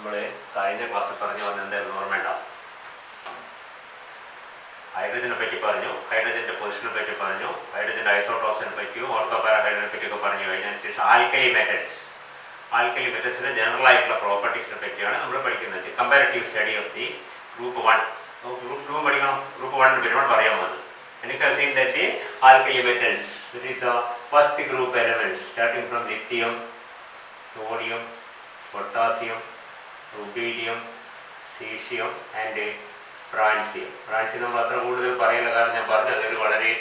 നമ്മൾ കഴിഞ്ഞ ക്ലാസ്സിൽ പറഞ്ഞു വന്നത് എന്തായിരുന്നു ഓർമ്മയുണ്ടോ? ഹൈഡ്രജനെ പറ്റി പറഞ്ഞു, ഹൈഡ്രജന്റെ പൊസിഷനെ പറ്റി പറഞ്ഞു, ഹൈഡ്രജന്റെ ഐസോടോപ്സിനെ പറ്റിയും ഓർത്തോപാരാഹൈഡ്രജനെ പറ്റിയൊക്കെ പറഞ്ഞു കഴിഞ്ഞതിന് ശേഷം ആൽക്കലി മെറ്റൽസിന്റെ ജനറൽ ആയിട്ടുള്ള പ്രോപ്പർട്ടീസിനെ പറ്റിയാണ് നമ്മൾ പഠിക്കുന്നത്. Comparative study of the group 1. Group 2 പഠിക്കണം. ഗ്രൂപ്പ് 1 വരുമ്പോൾ പറയാൻ വന്നത്. And you have seen that the alkali metals, that is the first group elements starting from lithium, sodium, potassium, rubidium, cesium and francium. Francium നമ്മൾ അത്ര കൂടുതൽ പറയുന്ന കാരണം ഞാൻ പറഞ്ഞു അതൊരു വളരെ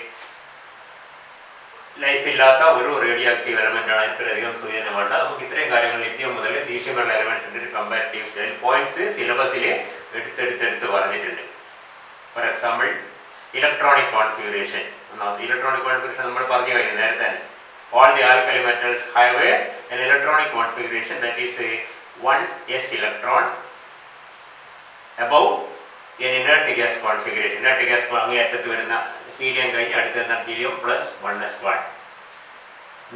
ലൈഫ് ഇല്ലാത്ത ഒരു റേഡിയോ ആക്റ്റീവ് എലമെന്റ് ആണ്. ഇത്രയധികം സൂചന വേണ്ട. നമുക്ക് ഇത്രയും കാര്യങ്ങൾ ലിഥിയം മുതൽ സീഷ്യം വരെയുള്ള എലമെന്റ്സിന്റെ ഒരു കമ്പാരിറ്റീവ് സ്റ്റഡി പോയിന്റ്സ് സിലബസിൽ എടുത്തെടുത്ത് പറഞ്ഞിട്ടുണ്ട്. For example electronic configuration. Electronic configuration നമ്മൾ പറഞ്ഞു കഴിഞ്ഞു നേരത്തെ തന്നെ. All the alkali metals have an electronic configuration that is a 1s electron above an inert gas configuration. Inert gas അങ്ങേ അറ്റത്ത് വരുന്ന ഹീലിയം കഴിഞ്ഞ് അടുത്ത് വരുന്ന helium plus 1s1,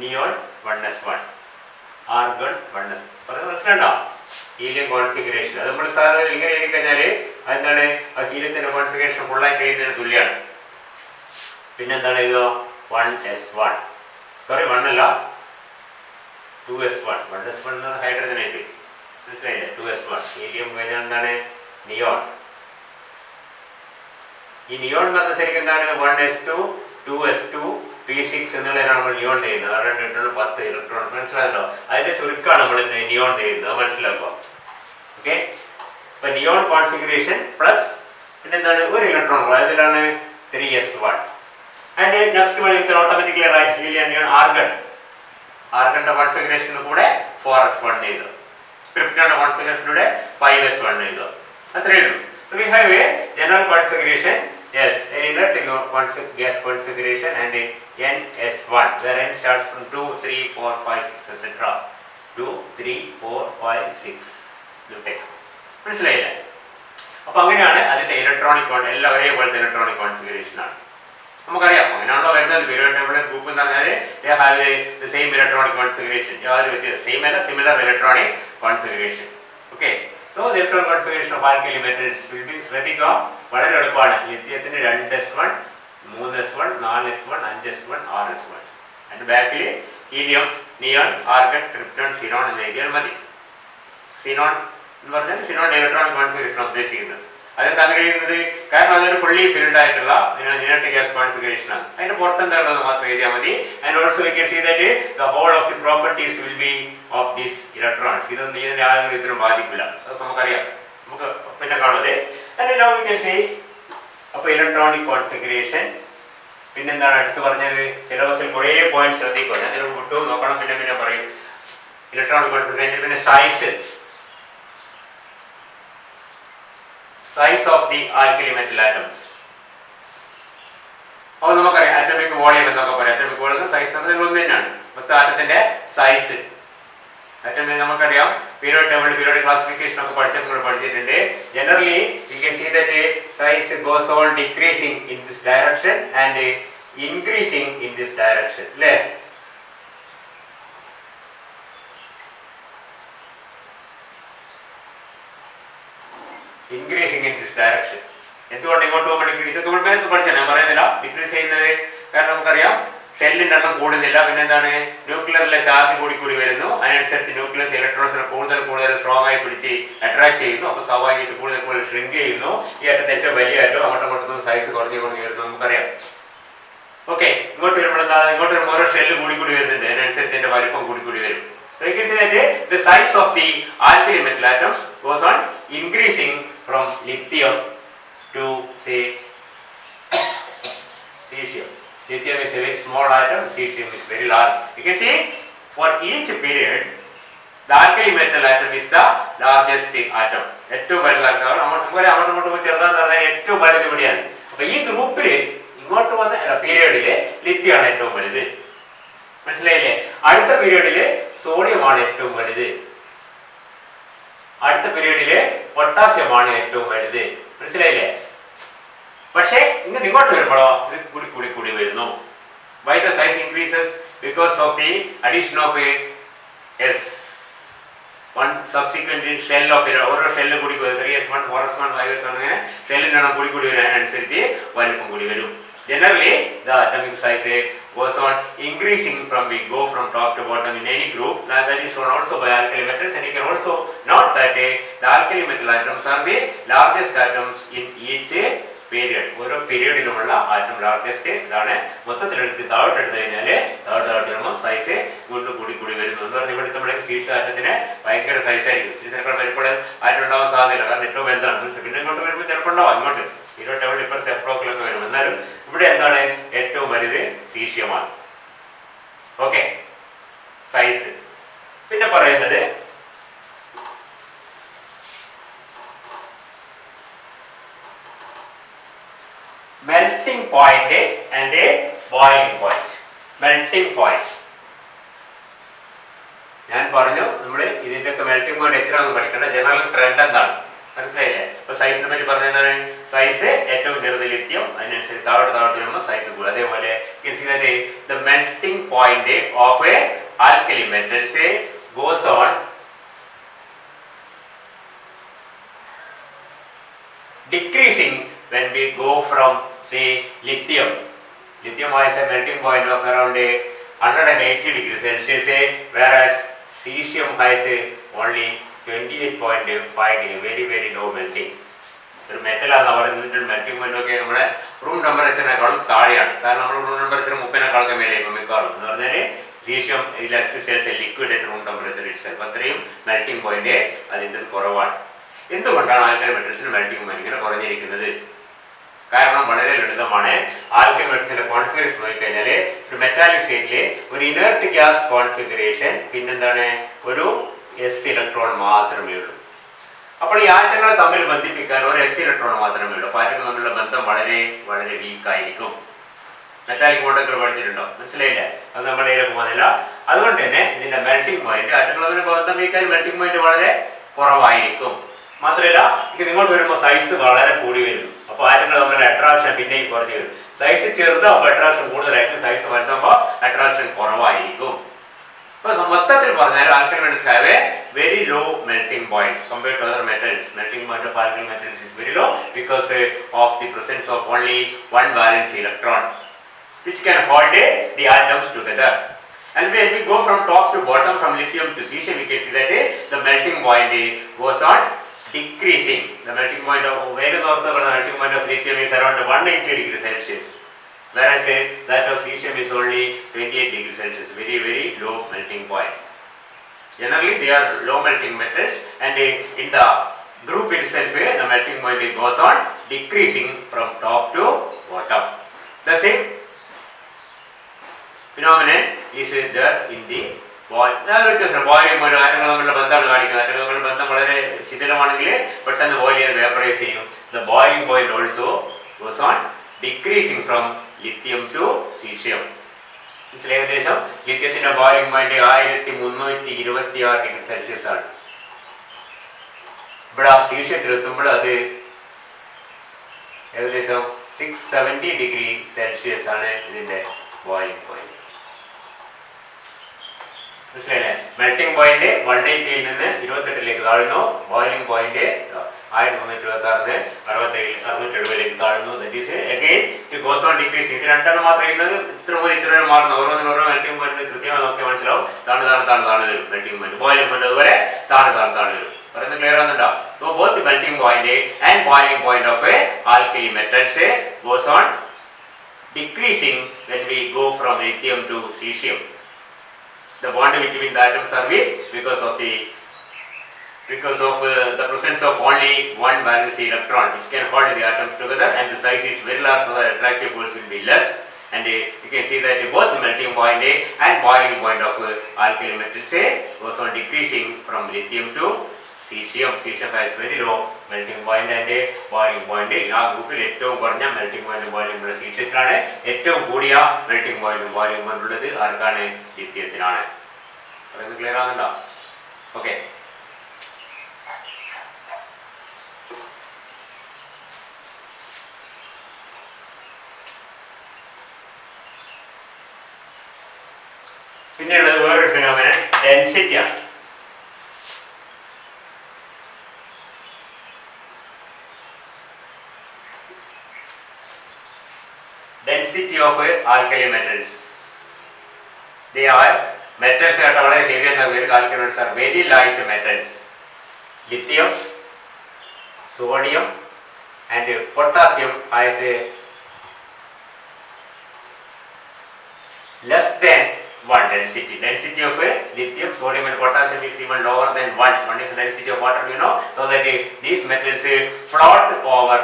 neon 1s1, argon 1s. മനസ്സിലുണ്ടോ? ഹീലിയം കോൺഫിഗറേഷൻ അത് നമ്മൾ സാറ് ഇങ്ങനെ എഴുതി കഴിഞ്ഞാൽ അതെന്താണ് ആ ഹീലിയത്തിന്റെ കോൺഫിഗറേഷൻ ഫുള്ളായിട്ട് എഴുതുന്നതിന് തുല്യമാണ്. പിന്നെന്താണ് ഇത് 1s1, സോറി 1 അല്ല 2s1. 1s1 എന്ന് ഹൈഡ്രജൻ ആയിട്ട് മനസ്സിലായില്ലേ? 2s1 ഹീലിയം കഴിഞ്ഞാൽ എന്താണ് നിയോൺ. ഈ നിയോൺ എന്ന് പറഞ്ഞാൽ ശരിക്കും എന്താണ് 1s2, 2s2, p6 എന്നുള്ളതാണ് നമ്മൾ നിയോൺ ചെയ്യുന്നത്. അവിടെ 10 ഇലക്ട്രോൺ. മനസ്സിലായല്ലോ? അതിന്റെ ചുരുക്കമാണ് നമ്മൾ നിയോൺ ചെയ്യുന്നത്. മനസ്സിലാക്കുക. ഓക്കെ. ഇപ്പൊ നിയോൺ കോൺഫിഗറേഷൻ പ്ലസ് പിന്നെന്താണ് ഒരു ഇലക്ട്രോൺ അതിലാണ് 3s1. And next one you automatically write helium neon argon. ആർഗണിന്റെ കോൺഫിഗറേഷന് കൂടെ 4s1 ചെയ്തു. ക്രിപ്റ്റോണിന്റെ കോൺഫിഗറേഷനിലൂടെ 5s1 ചെയ്തു. അത്രയേ ഉള്ളൂ. So we have a general configuration, yes, an inert gas configuration and a ns1 where n starts from 2, 3, 4, 5, 6 etc. 2, 3, 4, 5, 6 you take. മനസ്സിലായില്ലേ? അപ്പൊ അങ്ങനെയാണ് അതിന്റെ ഇലക്ട്രോണിക് എല്ലാം ഒരേപോലത്തെ ഇലക്ട്രോണിക് കോൺഫിഗറേഷൻ ആണ്. നമുക്കറിയാം അങ്ങനെയാണല്ലോ വരുന്നത്. പീരിയോഡിക് ടേബിൾ ഗ്രൂപ്പ് എന്ന് പറഞ്ഞാൽ they have the same electronic configuration. യാതൊരു വ്യത്യാസം സെയിം അല്ല similar electronic configuration. Okay. So the electronic configuration of alkali metals will be ശ്രദ്ധിക്കുക വളരെ എളുപ്പമാണ്. ലിഥിയത്തിന് 2s1, 3s1, 4s1, 5s1, 6s1. അതിന്റെ ബാക്കിൽ helium, neon, argon, krypton, xenon എന്ന് എഴുതിയാൽ മതി. സിനോൺ എന്ന് പറഞ്ഞാൽ സിനോൺ ഇലക്ട്രോണിക് കോൺഫിഗറേഷൻ ഉദ്ദേശിക്കുന്നത്. അതെന്താ അങ്ങനെ എഴുതുന്നത്? കാരണം അതൊരു ഫുള്ളി ഫിൽഡ് ആയിട്ടുള്ള ഇനർട്ട് ഗ്യാസ് കോൺഫിഗറേഷൻ ആണ്. അതിന്റെ പുറത്തെന്താണെന്ന് മാത്രം എഴുതിയാൽ മതി. And also we can see that the whole of the properties will be of these electrons. ഇതൊന്നും ഇതിന്റെ യാതൊരു വിധത്തിലും ബാധിക്കില്ല. അതൊക്കെ നമുക്കറിയാം. നമുക്ക് പിന്നെ കാണുന്നത് and now we can see അപ്പോൾ ഇലക്ട്രോണിക് കോൺഫിഗറേഷൻ. പിന്നെന്താണ് അടുത്ത് പറഞ്ഞത്? സിലബസിൽ കുറേ പോയിന്റ് ശ്രദ്ധിക്കുക. ഞാൻ ഇതിൽ വിട്ടു നോക്കണം. പിന്നെ പറയും ഇലക്ട്രോണിക് കോൺഫിഗറേഷൻ. പിന്നെ size of the alkali metal atoms. അപ്പോൾ നമുക്കറിയാം ആറ്റമിക് വോളിയം എന്നൊക്കെ പറയാം. ആറ്റമിക് വോളിയം സൈസ് എന്ന് ഒന്ന് തന്നെയാണ്. മൊത്തം ആറ്റത്തിന്റെ സൈസ്. ആറ്റമിക് നമുക്കറിയാം പീരിയോഡിക് ടേബിൾ പീരിയോഡിക് ക്ലാസിഫിക്കേഷൻ ഒക്കെ പഠിച്ചിട്ടുണ്ട്. Generally you can see that size goes on decreasing in this direction and increasing in this direction. അല്ലേ? Increasing in this direction. എന്തുകൊണ്ട് ഇങ്ങോട്ട് പോകുമ്പോൾ ഇതൊക്കെ നേരത്തെ പഠിച്ചാൽ ഞാൻ പറയുന്നില്ല. ഡിക്രീസ് ചെയ്യുന്നത് കാരണം നമുക്കറിയാം ഷെല്ലിന്റെ എണ്ണം കൂടുന്നില്ല. പിന്നെ എന്താണ് ന്യൂക്ലിയറിലെ ചാർജ് കൂടി വരുന്നു. അതിനനുസരിച്ച് ന്യൂക്ലിയസ് ഇലക്ട്രോൺസിനെ കൂടുതൽ സ്ട്രോങ് ആയി പിടിച്ച് അട്രാക്ട് ചെയ്യുന്നു. അപ്പോൾ സ്വാഭാവികമായിട്ട് കൂടുതൽ ഷ്രിങ്ക് ചെയ്യുന്നു. ഈ അറ്റത്ത് ഏറ്റവും വലിയ ഏറ്റവും അങ്ങോട്ടും സൈസ് കുറഞ്ഞു വരുന്നു നമുക്കറിയാം. ഓക്കെ. ഇങ്ങോട്ട് വരുമ്പോൾ എന്താ ഇങ്ങോട്ട് വരുമ്പോൾ ഓരോ ഷെല്ല് കൂടി വരുന്നുണ്ട്. അതിനനുസരിച്ച് അതിന്റെ വലിപ്പം കൂടി വരും. So you can say that the size of the alkali metal atoms goes on increasing from lithium to say cesium. Lithium is a very small atom, cesium is very large. You can see for each period the alkali metal atom is the largest atom. ഏറ്റവും വലുതാണ്. നമുക്കറിയാം അങ്ങോട്ട് ചെറുതാന്ന് പറഞ്ഞാൽ ഏറ്റവും വലുത് ഇവിടെയാണ്. അപ്പൊ ഈ ഗ്രൂപ്പിൽ ഇങ്ങോട്ട് വന്ന പീരിയഡില് ലിഥിയാണ് ഏറ്റവും വലുത്. മനസ്സിലായില്ലേ? അടുത്ത പീരിയഡില് സോഡിയമാണ് ഏറ്റവും വലുത്. അടുത്ത പീരിയഡില് പൊട്ടാസ്യമാണ് ഏറ്റവും വലുത്. മനസ്സിലായില്ലേ? പക്ഷേ ഇങ്ങോട്ട് വരുമ്പോഴോ ഇത് കൂടി വരുന്നു. Why the size increases? Because of the addition of a S. One subsequent shell of ഓരോ ഷെല്ല് കൂടി 3s1 4s1 5s1 അങ്ങനെ ഷെല്ലിന്റെ എണ്ണം കൂടി കൂടി വരും, അതിനനുസരിച്ച് വലിപ്പം കൂടി വരും. Generally, the atomic size goes on increasing from we go from top to bottom in any group. That is shown also by alkali metals, and you can also note that the alkali metal atoms are the largest atoms in each period. ഓരോ പീരിയഡിലുമുള്ള atom largest ഇതാണ്. മൊത്തത്തിലെടുത്ത് താഴോട്ടെടുത്ത് കഴിഞ്ഞാൽ താഴോട്ട് വരുമ്പോൾ size വീണ്ടും കൂടി കൂടി വരുന്നു എന്ന് പറഞ്ഞാൽ ഇവിടുത്തെ നമ്മുടെ സീഷ ആറ്റത്തിന് ഭയങ്കര സൈസ് ആയിരിക്കും. സീസിനേക്കാൾ വലിപ്പോൾ ആറ്റം ഉണ്ടാവാൻ സാധ്യത, കാരണം ഏറ്റവും വലുതാണ്. പിന്നെ ഇങ്ങോട്ട് വരുമ്പോൾ ചിലപ്പോൾ ഉണ്ടാവും, ഇങ്ങോട്ട് ഇരുപറ്റവൾ ഇപ്പോഴത്തെ എപ്ലോക്കിലൊക്കെ വരും. എന്നാലും ഇവിടെ എന്താണ് ഏറ്റവും വലുത് സീഷ്യമാണ്. Okay, size. പിന്നെ പറയുന്നത് melting point and a boiling point. melting point ഞാൻ പറഞ്ഞു നമ്മൾ ഇതിന്റെ ഒക്കെ മെൽറ്റിംഗ് പോയിന്റ് എത്രയാണെന്ന് പഠിക്കേണ്ട. ജനറൽ ട്രെൻഡ് എന്താണ് മനസ്സിലായില്ലേ? ഇപ്പൊ സൈസിനെ പറ്റി പറഞ്ഞ എന്താണ്? സൈസ് ഏറ്റവും ചെറുത് ലിത്യം, അതിനനുസരിച്ച് താഴോട്ട് വരുമ്പോൾ സൈസ് കൂടും. അതേപോലെ the melting point of a alkali metals goes on decreasing when we go from say lithium. Lithium has a melting point of around 180 degrees Celsius, whereas cesium has only 28.5 degree, very very low melting. ഒരു മെറ്റലാണ് പറയുന്നത്. Melting point ഒക്കെ നമ്മുടെ room ടെമ്പറേച്ചറിനേക്കാളും താഴെയാണ്. Sir നമ്മൾ room temperature 30-നേക്കാളൊക്കെ മേലെ മിക്കവാറും എന്ന് പറഞ്ഞാൽ caesium liquid at room temperature itself. അത്രയും മെൽറ്റിംഗ് പോയിന്റ് അതിൻ്റെ കുറവാണ്. എന്തുകൊണ്ടാണ് ആൽക്കലി മെറ്റൽസിന് മെൽറ്റിംഗ് പോയിന്റ് ഇങ്ങനെ കുറഞ്ഞിരിക്കുന്നത്? കാരണം വളരെ ലളിതമാണ്. ആൽക്കലി മെറ്റൽസിന്റെ കോൺഫിഗറേഷൻ നോക്കിക്കഴിഞ്ഞാൽ ഒരു മെറ്റാലിക് സ്റ്റേറ്റിലെ ഒരു ഇനർട്ട് ഗ്യാസ് കോൺഫിഗറേഷൻ, പിന്നെന്താണ് ഒരു s ഇലക്ട്രോൺ മാത്രമേ ഉള്ളൂ. അപ്പോൾ ഈ ആറ്റങ്ങളെ തമ്മിൽ ബന്ധിപ്പിക്കാൻ ഒരു s ഇലക്ട്രോൺ മാത്രമേ ഉള്ളൂ. അപ്പോൾ ആറ്റങ്ങൾ തമ്മിലുള്ള ബന്ധം വളരെ വളരെ വീക്കായിരിക്കും. മെറ്റാലിക് ബോണ്ടൊക്കെ പഠിച്ചിട്ടുണ്ടോ? മനസ്സിലായില്ല? അത് നമ്മൾ ഇതിലേക്ക് പോകുന്നില്ല. അതുകൊണ്ട് തന്നെ ഇതിന്റെ മെൽറ്റിംഗ് പോയിന്റ് ആറ്റങ്ങൾ തമ്മിൽ ബന്ധം വീക്കാൻ മെൽറ്റിംഗ് പോയിന്റ് വളരെ കുറവായിരിക്കും. മാത്രമല്ല ഇത് ഇങ്ങോട്ട് വരുമ്പോൾ സൈസ് വളരെ കൂടി വരും. അപ്പോൾ ആറ്റങ്ങൾ തമ്മിലുള്ള അട്രാക്ഷൻ പിന്നെയും കുറഞ്ഞു വരും. സൈസ് ചെറുതാകുമ്പോൾ അട്രാക്ഷൻ കൂടുതലായിരിക്കും, സൈസ് വലുതാകുമ്പോൾ അട്രാക്ഷൻ കുറവായിരിക്കും. ഇപ്പൊ മൊത്തത്തിൽ പറഞ്ഞാൽ alkali metals have a very low melting points compared to other metals. Melting point of alkali metals is very low because of the presence of only one valence electron which can hold the atoms together. And when we go from top to bottom, from lithium to cesium, we can see that the melting point goes on decreasing. The melting point of melting point of lithium is around 180 degrees Celsius, whereas that of cesium is only 28 degrees Celsius. Very very low melting point. Generally they are low melting metals, and in the group itself the melting point goes on decreasing from top to bottom. The same phenomenon is there in the boiling point. ആറ്റങ്ങൾ തമ്മിലുള്ള ബന്ധമാണ് കാണിക്കുന്നത്. ആറ്റങ്ങൾ തമ്മിലുള്ള ബന്ധം വളരെ ശിഥിലമാണെങ്കിൽ പെട്ടെന്ന് boil ചെയ്ത് വേപ്പറൈസ് ചെയ്യും. The boiling point also goes on decreasing from lithium to caesium. ഏകദേശം ലിത്യത്തിന്റെ ബോയിലിംഗ് പോയിന്റ് 1326 ഡിഗ്രി സെൽഷ്യസ് ആണ്. ഇവിടെ സീഷ്യത്തിൽ എത്തുമ്പോൾ അത് ഏകദേശം 670 ഡിഗ്രി സെൽഷ്യസ് ആണ് ഇതിന്റെ ബോയിലിംഗ് പോയിന്റ്. മനസ്സിലായില്ലേ? മെൽറ്റിംഗ് പോയിന്റ് 180 നിന്ന് 28 താഴുന്നു. ബോയിലിംഗ് പോയിന്റ് 1326 670 താഴുന്നു. That is again it goes on decreasing. ഇത് രണ്ടെണ്ണം മാത്രം ചെയ്യുന്നത് ഇത്ര മുതൽ ഇത്ര മാറുന്നു. ഓരോന്നിനും ഓരോ മെൽറ്റിംഗ് പോയിന്റ് കൃത്യമായി നോക്കിയാൽ മനസ്സിലാവും. താഴെ വരും മെൽറ്റിംഗ് പോയിന്റ്. ബോയിലിംഗ് പോയിന്റ് അതുപോലെ താഴെ വരും. പറയുന്നത് ക്ലിയർ ആകുന്നുണ്ടോ? So both the melting point and boiling point of alkali metals goes on decreasing when we go from lithium to cesium. The bond between the atoms are weak because of the presence of only one valence electron which can hold the atoms together, and the size is very large, so the attractive force will be less. And you can see that both the melting point and boiling point of alkali metals goes on decreasing from lithium to cesium. Cesium has very low melting point and boiling point. ആ ഗ്രൂപ്പിൽ ഏറ്റവും കുറഞ്ഞ melting point boiling ഉള്ള സീഷ്യസിലാണ്. ഏറ്റവും കൂടിയ melting point boiling point ഉള്ളത് ആർക്കാണ്? ലിത്യത്തിനാണ്. പറയുന്നത് ക്ലിയർ ആകുന്നുണ്ടോ? ഓക്കെ. പിന്നെയുള്ളത് വേറൊരു phenomenon ഡെൻസിറ്റിയാണ്. density of alkali metals. They are metals that are heavy and very alkali metals are very light metals. Lithium, sodium and potassium has a less than 1 density. Density of lithium, sodium and potassium is even lower than 1. 1 is the density of water, you know. So that these metals float over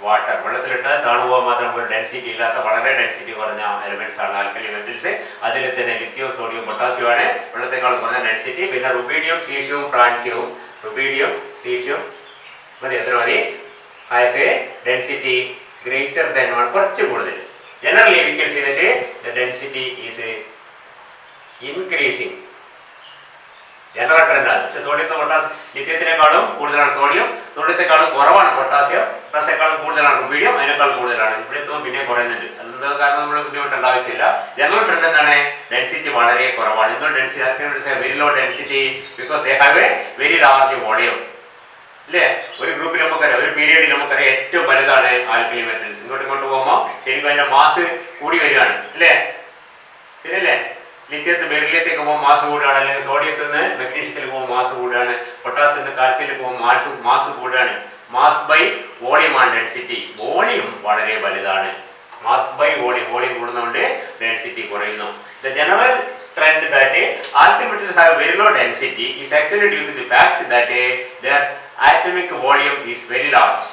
water. വെള്ളത്തിലിട്ടാൽ താണുപോകാൻ മാത്രം ഒരു density ഇല്ലാത്ത വളരെ density കുറഞ്ഞ elements ആണ് alkali metals. അതിൽ തന്നെ lithium, sodium, potassium ആണ് വെള്ളത്തെക്കാൾ കുറഞ്ഞ ഡെൻസിറ്റി. പിന്നെ റുബീഡിയം, സീഷ്യവും ഫ്രാൻസിയവും, റുബീഡിയം, സീഷ്യം മതി, എത്ര മതി, has A density greater than 1, കുറച്ച് കൂടുതൽ. Generally we can see that the density is increasing. General trend ആണ്. പക്ഷേ സോഡിയത്തെ പൊട്ടാസ്യം ലിഥിയത്തിനേക്കാളും കൂടുതലാണ് സോഡിയം, സോഡിയത്തെക്കാളും കുറവാണ് പൊട്ടാസ്യം, പൊട്ടാസ്യേക്കാളും കൂടുതലാണ് റുബീഡിയം, അതിനേക്കാൾ കൂടുതലാണ്. ഇവിടെ എത്തുമ്പോൾ പിന്നെ കുറയുന്നുണ്ട്. അതെന്താ കാരണം നമ്മൾ ബുദ്ധിമുട്ടേണ്ട ആവശ്യമില്ല. ജനറൽ ട്രെൻഡ് എന്താണ്? ഡെൻസിറ്റി വളരെ കുറവാണ്. എന്തുകൊണ്ട് density very low density? Because they have a very large volume. അല്ലേ? ഒരു ഗ്രൂപ്പിൽ നമുക്കറിയാം, ഒരു പീരിയഡിൽ നമുക്കറിയാം ഏറ്റവും വലുതാണ് ആൽക്കലി മെറ്റൽസ്. ഇങ്ങോട്ട് പോകുമ്പോൾ ശരിക്കും അതിന്റെ മാസ് കൂടി വരികയാണ്, അല്ലേ? ശരിയല്ലേ? ലിഥിയത്തിൽ ബെറിലിയത്തേക്ക് പോകുമ്പോൾ മാസ് കൂടുകയാണ്, അല്ലെങ്കിൽ സോഡിയത്തിൽ നിന്ന് മെഗ്നീഷ്യത്തിൽ പോകുമ്പോൾ മാസ് കൂടുകയാണ്, പൊട്ടാസ്യത്തിൽ നിന്ന് കാൽസ്യത്തിൽ പോകുമ്പോൾ മാസ് കൂടുകയാണ്. മാസ് ബൈ വോളിയം ആണ് ഡെൻസിറ്റി. വോളിയം വളരെ വലുതാണ്. മാസ് ബൈ വോളിയം, വോളിയം കൂടുന്നതുകൊണ്ട് ഡെൻസിറ്റി കുറയുന്നു. The general trend that alkali metals have very low density is actually due to the fact that their atomic volume is very large.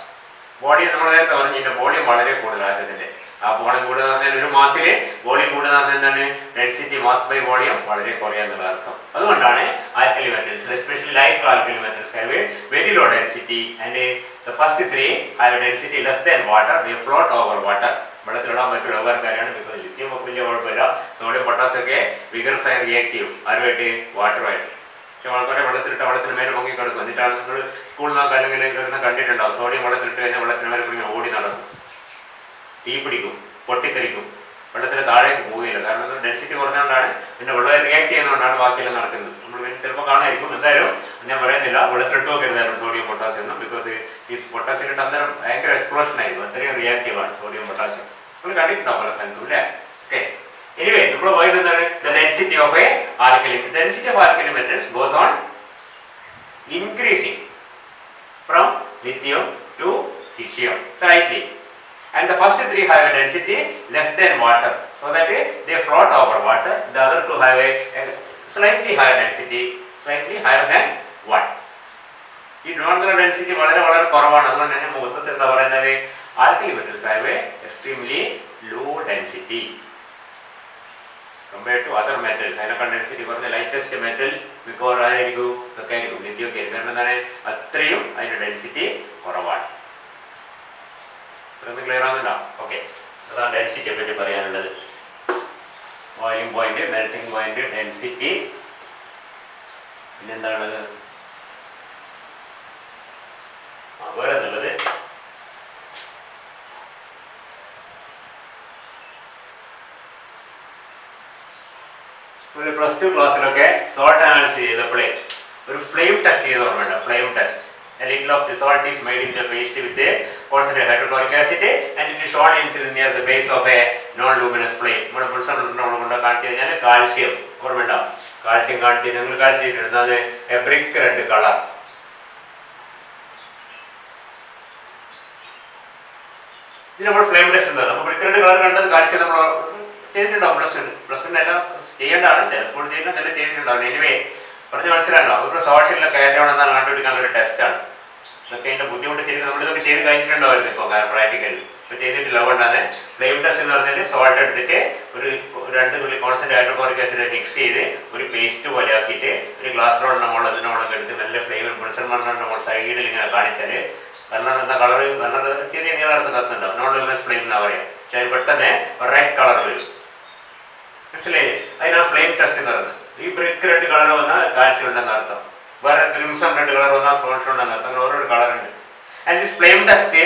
Volume നമ്മൾ നേരത്തെ പറഞ്ഞ volume വളരെ കൂടുതലാണ് ആറ്റത്തിന്റെ. ആ വോളിയം കൂടുതൽ പറഞ്ഞാൽ ഒരു മാസിലെ വോളിയം കൂടുതൽ പറഞ്ഞാൽ എന്താണ്? ഡെൻസിറ്റി മാസ് ബൈ വോളിയം വളരെ കുറയാന്നുള്ള അർത്ഥം. അതുകൊണ്ടാണ് alkali metals, especially light alkali metals have a very low density and the first three have a density less than water. They float over water. വെള്ളത്തിലിടാൻ പറ്റുള്ള ഉപകാരക്കാരാണ്. ബിക്കോസ് ലിഥിയം ഒക്കെ വലിയ കുഴപ്പമില്ല, സോഡിയം പൊട്ടാസ്യം ഒക്കെ വിഗറസ് ആയി റിയാക്റ്റീവ്, ആരുമായിട്ട്? വാട്ടറുമായിട്ട്. പക്ഷെ ആൾക്കാരെ വെള്ളത്തിലിട്ട വെള്ളത്തിന് മേലെ പൊങ്ങി കിടക്കും. എന്നിട്ടാണ് നിങ്ങൾ സ്കൂളിൽ നിന്നൊക്കെ അല്ലെങ്കിൽ ഇവിടുന്ന് കണ്ടിട്ടുണ്ടാവും, സോഡിയം വെള്ളത്തിലിട്ട് കഴിഞ്ഞാൽ വെള്ളത്തിന് മേലെ പിടിക്കാൻ ഓടി നടക്കും, തീ പിടിക്കും, പൊട്ടിത്തെറിക്കും, വെള്ളത്തിന് താഴേക്ക് പോവുകയില്ല. കാരണം ഡെൻസിറ്റി കുറഞ്ഞുകൊണ്ടാണ്, പിന്നെ വെള്ളം റിയാക്ട് ചെയ്യുന്നതുകൊണ്ടാണ് ബാക്കിയെല്ലാം നടക്കുന്നത്. നമ്മൾ ചിലപ്പോൾ കാണായിരിക്കും. എന്തായാലും ഞാൻ പറയുന്നില്ല, വെള്ളത്തിലിട്ട് നോക്കരുതായിരുന്നു സോഡിയം പൊട്ടാസ്യം ഒന്നും. ബിക്കോസ് ഈ പൊട്ടാസ്യം ഇട്ട് അന്നേരം ഭയങ്കര എക്സ്പ്ലോഷൻ ആയിരുന്നു, അത്രയും റിയാക്റ്റീവ് ആണ് സോഡിയം പൊട്ടാസ്യം. നമ്മൾ കണ്ടിട്ടുണ്ടാവും പല സ്ഥലത്തും, അല്ലേ? ഓക്കെ, എനിവേ നമ്മൾ പറയുന്നത് എന്താണ്? The density of a alkali, density of alkali metals goes on increasing from lithium to caesium slightly. And the first three have a density less than water, so that they float over water. The other two have a slightly higher density, slightly higher than 1. ഈ normal density വളരെ വളരെ കുറവാണ്. അതുകൊണ്ട് തന്നെ മൊത്തത്തിൽ എന്താ പറയുന്നത്? Alkali metals have a extremely low density compared to other metals. അതിനേക്കാൾ ഡെൻസിറ്റി കുറഞ്ഞ ലൈറ്റസ്റ്റ് മെറ്റൽ മിക്കവാറും ആയിരിക്കും, ഇതൊക്കെ ആയിരിക്കും, ലിഥിയൊക്കെ ആയിരിക്കും. കാരണം എന്താണ്? അത്രയും അതിന്റെ ഡെൻസിറ്റി കുറവാണ്. ക്ലിയർ ആകുന്നില്ല? ഓക്കെ, അതാണ് ഡെൻസിറ്റിയെ പറ്റി പറയാനുള്ളത്. Boiling point, melting point, density, പിന്നെന്താണത് വേറെ എന്നുള്ളത്? പ്ലസ് ടു ക്ലാസ്സിലൊക്കെ സോൾട്ട് അനാലിസിസ് ചെയ്തപ്പോഴേ ഒരു ഫ്ലെയിം ടെസ്റ്റ് ചെയ്ത് ഓർമ്മയുണ്ട്. Flame test. A little of the salt is made in the paste with a concentrated hydrochloric acid and it is shot into near the base of a non-luminous flame. നമ്മുടെ പുരുഷൻ കൊണ്ട് കാണിച്ചു കഴിഞ്ഞാൽ calcium ഓർമ്മയുണ്ടാവും. Calcium കാണിച്ചു കഴിഞ്ഞാൽ നിങ്ങൾ calcium ഇടുന്നത് A brick red colour. ഇത് നമ്മൾ ഫ്ലെയിം ടെസ്റ്റ് എന്താ? നമ്മൾ ബ്രിക്ക് റെഡ് കളർ കണ്ടത് കാൽസ്യം നമ്മൾ ചെയ്തിട്ടുണ്ടാവും. പ്ലസ് വൺ എല്ലാം ചെയ്യേണ്ടതാണ്, ടെലസ്കോപ്പ് ചെയ്യുന്ന എല്ലാം ചെയ്തിട്ടുണ്ടാവും. എനിവേ പറഞ്ഞ് മനസ്സിലാണല്ലോ, അതൊക്കെ സോൾട്ടിലുള്ള കയറ്റണമെന്നാണ് കണ്ടുപിടിക്കാൻ ഒരു ടെസ്റ്റാണ്. ഇതൊക്കെ അതിന്റെ ബുദ്ധിമുട്ട് ശരിക്കും നമ്മളിതൊക്കെ ചെയ്ത് കഴിഞ്ഞിട്ടുണ്ടായിരുന്നു. ഇപ്പോൾ പ്രാക്ടിക്കൽ ഇപ്പൊ ചെയ്തിട്ടില്ല. അതുകൊണ്ടാണ് ഫ്ലെയിം ടെസ്റ്റ് എന്ന് പറഞ്ഞാൽ സോൾട്ട് എടുത്തിട്ട് ഒരു 2 തുള്ളി കോൺസ്റ്റന്റ് ഹൈഡ്രോക്ലോറിക് ആസിഡ് മിക്സ് ചെയ്ത് ഒരു പേസ്റ്റ് പോലെ ആക്കിയിട്ട് ഒരു ഗ്ലാസ് റോളിന്റെ മുകളിൽ അതിനോടൊക്കെ എടുത്ത് നല്ല ഫ്ലെയിമിൽ പുരുഷന്മാരുടെ മുകളിൽ സൈഡിൽ ഇങ്ങനെ കാണിച്ചാൽ വെള്ളം എന്താ കളർ വെള്ളം ചെറിയ നീളത്ത് കത്തുണ്ടാവും. നോൺ ലൂമിനസ് ഫ്ലെയിം എന്നാ പറയാം. പക്ഷെ അതിന് പെട്ടെന്ന് റെഡ് കളർ വരും. മനസ്സിലായില്ലേ? അതിനാണ് ഫ്ലെയിം ടെസ്റ്റ് എന്ന് പറയുന്നത്. ഈ ബ്രിക്ക് റെഡ് കളർ വന്നാൽ കാൽസ്യം ഉണ്ടെന്ന് അർത്ഥം, വേറെ ക്രിംസൺ റെഡ് കളർ വന്നാൽ സോൾട്ട് ഉണ്ടെന്ന് അർത്ഥം. ഓരോരോ കളറുണ്ട്. ആൻഡ് ദിസ് ഫ്ലെയിം ടെസ്റ്റ്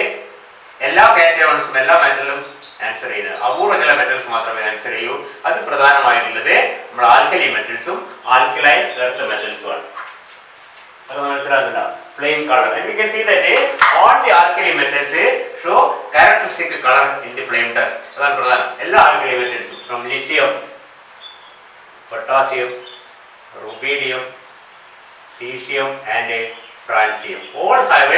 എല്ലാ കാറ്റയോൺസും എല്ലാ മെറ്റലും ആൻസർ ചെയ്യുന്നത്. അപൂർവ ചില മെറ്റൽസ് മാത്രമേ ആൻസർ ചെയ്യൂ. അത് പ്രധാനമായിട്ടുള്ളത് നമ്മൾ ആൽക്കലി മെറ്റൽസും ആൽക്കലൈൻ എർത്ത് മെറ്റൽസും ആണ്. അത് മനസ്സിലാകുന്നില്ല? Flame color. And we can see that all the alkali metals show characteristic characteristic color in the flame test. അതാണ് പ്രധാനം. എല്ലാ ആൽക്കലി മെറ്റൽസും from lithium, potassium, rubidium, cesium and francium all have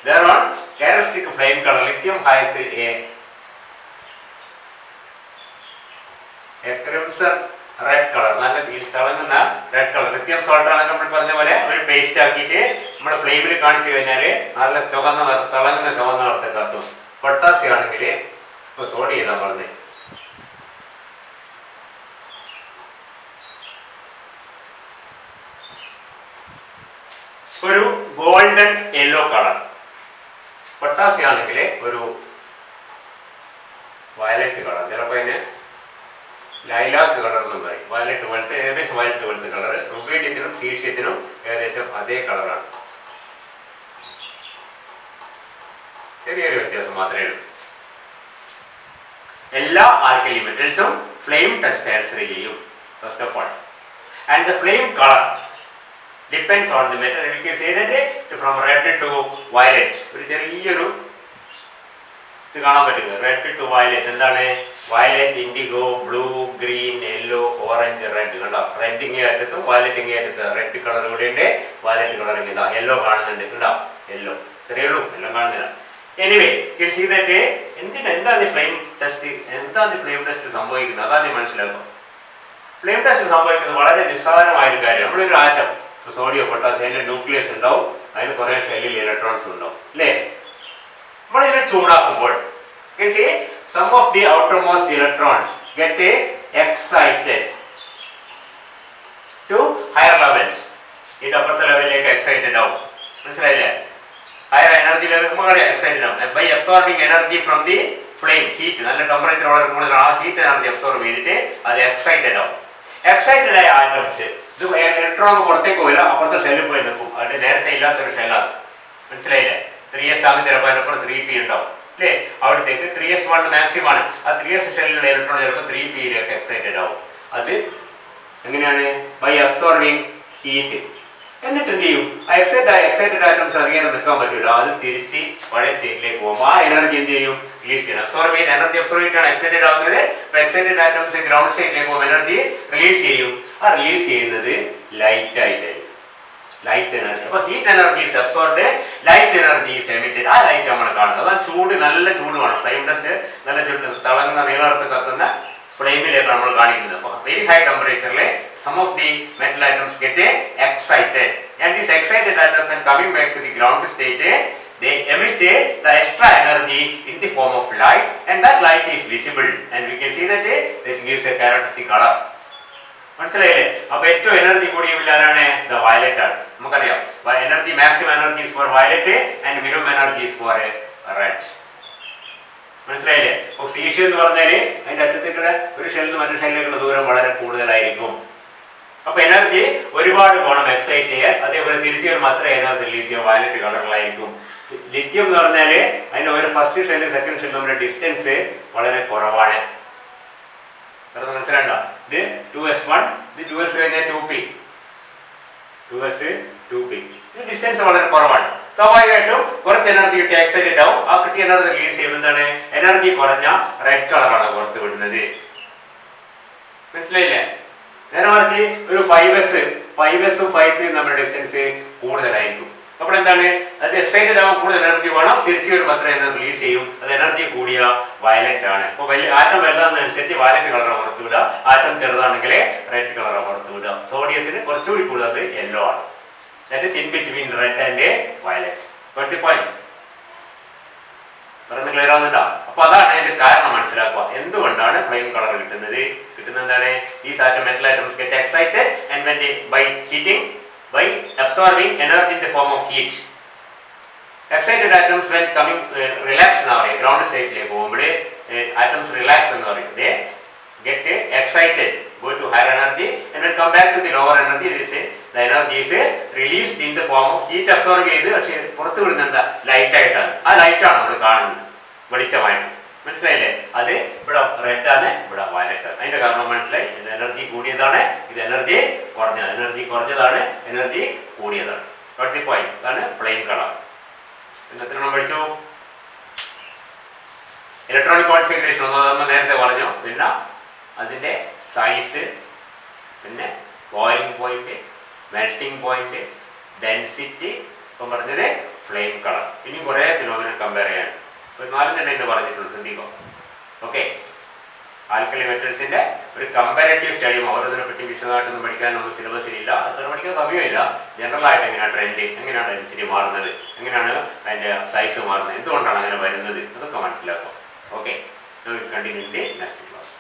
their own characteristic flame color. Lithium has a crimson red color. നല്ല തിളങ്ങുന്ന red colour. Lithium salt ആണ് നമ്മൾ പറഞ്ഞ പോലെ ഒരു പേസ്റ്റ് ആക്കിയിട്ട് നമ്മുടെ ഫ്ലെയിമിൽ കാണിച്ചു കഴിഞ്ഞാൽ നല്ല തിളങ്ങുന്ന ചുവന്ന നിറത്തിൽ കത്തും. പൊട്ടാസ്യം ആണെങ്കിൽ ഇപ്പോൾ സോഡിയം ചെയ്താൽ പറഞ്ഞത് ഒരു ഗോൾഡൻ യെല്ലോ കളർ. പൊട്ടാസ്യം ആണെങ്കിൽ ഒരു വയലറ്റ് കളർ, ചിലപ്പോൾ അതിന് ലൈലാക്ക് കളർ എന്നും പറയും. വയലറ്റ് പോലത്തെ ഏകദേശം വയലറ്റ് പോലത്തെ കളർ. റുബീഡിയത്തിനും സീഷ്യത്തിനും ഏകദേശം അതേ കളറാണ്. ചെറിയൊരു വ്യത്യാസം മാത്രമേ ഉള്ളൂ. എല്ലാ ആൽക്കലി മെറ്റൽസും ഫ്ലെയിം ടെസ്റ്റ് ആൻസർ ചെയ്യും. First of all and the flame colour depends on the metal. We can say that from red to violet. ഒരു ചെറിയൊരു ഇത് കാണാൻ പറ്റുക. റെഡ് ടു വയലറ്റ് എന്താണ്? Violet, IndiGo, blue, green, yellow, orange, red. കണ്ടോ? Red ഇങ്ങേ അറ്റത്തും വയലറ്റ് ഇങ്ങേ അറ്റത്ത്. റെഡ് കളർ ഇവിടെ ഉണ്ട്, വയലറ്റ് കളർ ഇങ്ങനെ. യെല്ലോ കാണുന്നുണ്ട്. കണ്ടോ? യെല്ലോ. ഇത്രയേ ഉള്ളൂ, എല്ലാം കാണുന്നില്ല. എനിവേ can see that എന്താണ് ഫ്ലെയിം ടെസ്റ്റ് സംഭവിക്കുന്നത്? അതാണ് മനസ്സിലാക്കുക. ഫ്ലെയിം ടെസ്റ്റ് സംഭവിക്കുന്നത് വളരെ നിസ്സാരമായ ഒരു കാര്യം. നമ്മളൊരു ആറ്റം സോഡിയം, പൊട്ടാസ്യം, അതിന്റെ ന്യൂക്ലിയസ് ഉണ്ടാവും, അതിന് കുറെ ഷെല്ലിൽ ഇലക്ട്രോൺസ് ഉണ്ടാവും അല്ലേ? നമ്മളിതിനെ ചൂടാക്കുമ്പോൾ some of the outermost electrons get excited to higher levels. ഇതിന്റെ അപ്പുറത്തെ ലെവലിലേക്ക് എക്സൈറ്റഡ് ആവും. മനസ്സിലായില്ലേ? ഹയർ എനർജി ലെവൽ എക്സൈറ്റഡ് ആവും by absorbing energy from the flame. Heat, നല്ല ടെമ്പറേച്ചർ വളരെ കൂടുതൽ, ആ ഹീറ്റ് എനർജി അബ്സോർബ് ചെയ്തിട്ട് അത് എക്സൈറ്റഡ് ആവും. എക്സൈറ്റഡ് ആയ ആറ്റംസ് ഇത് ഇലക്ട്രോൺ പുറത്തേക്ക് പോയില്ല, അപ്പുറത്തെ ഷെല്ലിൽ പോയി നിൽക്കും. അതിന്റെ നേരത്തെ ഇല്ലാത്തൊരു ഷെല്ലാണ്. മനസ്സിലായില്ലേ? 3s ആകും, ചിലപ്പോൾ അതിനപ്പുറം 3p ഉണ്ടാവും അല്ലേ? അവിടത്തേക്ക് 3s1 മാക്സിമം ആണ്. ആ 3s ഷെല്ലിലുള്ള ഇലക്ട്രോൺ ചിലപ്പോൾ 3pയിലേക്ക് എക്സൈറ്റഡ് ആവും. അത് എങ്ങനെയാണ്? By absorbing heat. എന്നിട്ട് എന്ത് ചെയ്യും? ആ എക്സൈറ്റഡ് ആറ്റംസ് അധികം നിൽക്കാൻ പറ്റില്ല, അത് തിരിച്ച് പഴയ സ്റ്റേറ്റിലേക്ക് പോകും. ആ എനർജി എന്ത് ചെയ്യും? റിലീസ് ചെയ്യണം. എനർജി അബ്സോർബ് ചെയ്തിട്ടാണ് എക്സൈറ്റഡ് ആവുന്നത്. അപ്പൊ എക്സൈറ്റഡ് ആറ്റംസ് ഗ്രൗണ്ട് സ്റ്റേറ്റിലേക്ക് പോകും, എനർജി റിലീസ് ചെയ്യും. ആ റിലീസ് ചെയ്യുന്നത് ലൈറ്റ് ആയിട്ടായിരിക്കും. Light energy. അപ്പൊ heat energy is absorbed, light energy is emitted. ആ ലൈറ്റ് നമ്മൾ കാണുന്നത്. അതാണ് ചൂട്, നല്ല ചൂടുമാണ്. ഫ്ലെയിം ടെസ്റ്റ് നല്ല ചൂട്, തിളങ്ങുന്ന നീളത്ത് കത്തുന്ന ഫ്ലെയിമിലേക്കാണ് നമ്മൾ കാണിക്കുന്നത്. അപ്പൊ വെരി ഹൈ ടെമ്പറേച്ചറിൽ some of the metal atoms get excited, and these excited atoms when coming back to the ground state they emit the extra energy in the form of light, and that light is visible, and we can see that gives a characteristic color. മനസ്സിലായില്ലേ? അപ്പൊ ഏറ്റവും energy കൂടിയ ആരാണ്? The violet ആണ്. നമുക്കറിയാം energy, maximum energy for violet and minimum energy for red. മനസ്സിലായില്ലേ? അപ്പൊ caesium എന്ന് പറഞ്ഞാല് അതിന്റെ അറ്റത്തേക്കുള്ള ഒരു ഷെല്ലിൽ മറ്റു ഷെല്ലിലേക്കുള്ള ദൂരം വളരെ കൂടുതലായിരിക്കും. അപ്പൊ എനർജി ഒരുപാട് പോണം എക്സൈറ്റ് ചെയ്യാൻ. അതേപോലെ തിരിച്ചു വരുമ്പോൾ അത്ര എനർജി റിലീസ് ചെയ്യാൻ വയലറ്റ് കളറിലായിരിക്കും. ലിഥിയം എന്ന് പറഞ്ഞാല് അതിന്റെ ഒരു ഫസ്റ്റ് ഷെല്ല് സെക്കൻഡ് ഷെല്ല് നമ്മുടെ ഡിസ്റ്റൻസ് വളരെ കുറവാണ്. മനസ്സിലാണ്ടോ? ഇത് 2s1, ഇത് 2s കഴിഞ്ഞാൽ 2p, 2p. ഇത് ഡിസ്റ്റൻസ് വളരെ കുറവാണ്. സ്വാഭാവികമായിട്ടും കുറച്ച് എനർജി കിട്ടി എക്സൈറ്റഡ് ആവും. ആ കിട്ടിയ എനർജി റിലീസ് ചെയ്യുമ്പോൾ എന്താണ്? എനർജി കുറഞ്ഞ റെഡ് കളറാണ് പുറത്ത് വിടുന്നത്. മനസ്സിലായില്ലേ? നേരെ മറിച്ച് ഒരു 5s, 5s ഉം 5pയും നമ്മുടെ ഡിസ്റ്റൻസ് കൂടുതലായിരിക്കും. അപ്പോൾ എന്താണ്? അത് എക്സൈറ്റഡ് ആവാൻ കൂടുതൽ എനർജി വേണം, തിരിച്ചു വരുമ്പോൾ അത്ര എനർജി റിലീസ് ചെയ്യും. അത് എനർജി കൂടിയ വയലറ്റ് ആണ്. അപ്പൊ ആറ്റം വലുതാണെന്നനുസരിച്ച് വയലറ്റ് കളറാണ് പുറത്തു വിടുക, ആറ്റം ചെറുതാണെങ്കിൽ റെഡ് കളറാണ് പുറത്തു വിടുക. സോഡിയത്തിന് കുറച്ചുകൂടി കൂടുതൽ അത് യെല്ലോ ആണ്. That is in between red and violet. Got the point? പറയുന്നത് ക്ലിയർ ആവുന്നുണ്ടോ? അപ്പൊ അതാണ് അതിന്റെ കാരണം മനസ്സിലാക്കുക. എന്തുകൊണ്ടാണ് ഫ്ലെയിം കളർ കിട്ടുന്നത്? എന്താണ്? These metal atoms get excited, and when they by heating, by absorbing energy in the form of heat. Excited atoms when coming relax എന്ന് പറയും, ഗ്രൗണ്ട് സ്റ്റേറ്റിലേക്ക് പോകുമ്പോൾ atoms relax എന്ന് പറയും. They get excited, go to higher energy, and when come back to the lower energy, the energy is released in the form of heat absorb ചെയ്ത് പക്ഷേ പുറത്തു വിടുന്ന എന്താ? ലൈറ്റ് ആയിട്ടാണ്. ആ ലൈറ്റാണ് നമ്മൾ കാണുന്നത്, വെളിച്ചമായിട്ട്. മനസ്സിലായില്ലേ? അത് ഇവിടെ റെഡ് ആണ്, ഇവിടെ വയലറ്റ് ആണ്. അതിന്റെ കാരണം മനസ്സിലായി. ഇത് എനർജി കൂടിയതാണ്, ഇത് എനർജി കുറഞ്ഞതാണ്. എനർജി കുറഞ്ഞതാണ്, എനർജി കൂടിയതാണ്. അടുത്ത പോയിന്റ് അതാണ് ഫ്ലെയിം കളർ. എത്രണ്ണം പഠിച്ചു? ഇലക്ട്രോണിക് കോൺഫിഗറേഷൻ ഒന്ന് നമ്മൾ നേരത്തെ പറഞ്ഞു, പിന്നെ അതിൻ്റെ സൈസ്, പിന്നെ boiling point, melting point, density, ഇപ്പം പറഞ്ഞത് ഫ്ലെയിം കളർ. ഇനി കുറേ ഫിനോമിനൽ കമ്പയർ ചെയ്യാൻ ഒരു 4 എന്ന് പറഞ്ഞിട്ടുണ്ട്, ശ്രദ്ധിക്കോ. ഓക്കെ, ആൽക്കലി മെറ്റൽസിന്റെ ഒരു കമ്പാരറ്റീവ് സ്റ്റഡി. ഓരോന്നിനെ പറ്റി വിശദമായിട്ടൊന്നും പഠിക്കാൻ നമ്മൾ സിലബസിലില്ല, അത്ര പഠിക്കാൻ സമയമില്ല. ജനറൽ ആയിട്ട് എങ്ങനെയാണ് ട്രെൻഡ്, എങ്ങനെയാണ് ഡെൻസിറ്റി മാറുന്നത്, എങ്ങനെയാണ് അതിന്റെ സൈസ് മാറുന്നത്, എന്തുകൊണ്ടാണ് അങ്ങനെ വരുന്നത്, അതൊക്കെ മനസ്സിലാക്കുക. Okay, continue in the next class.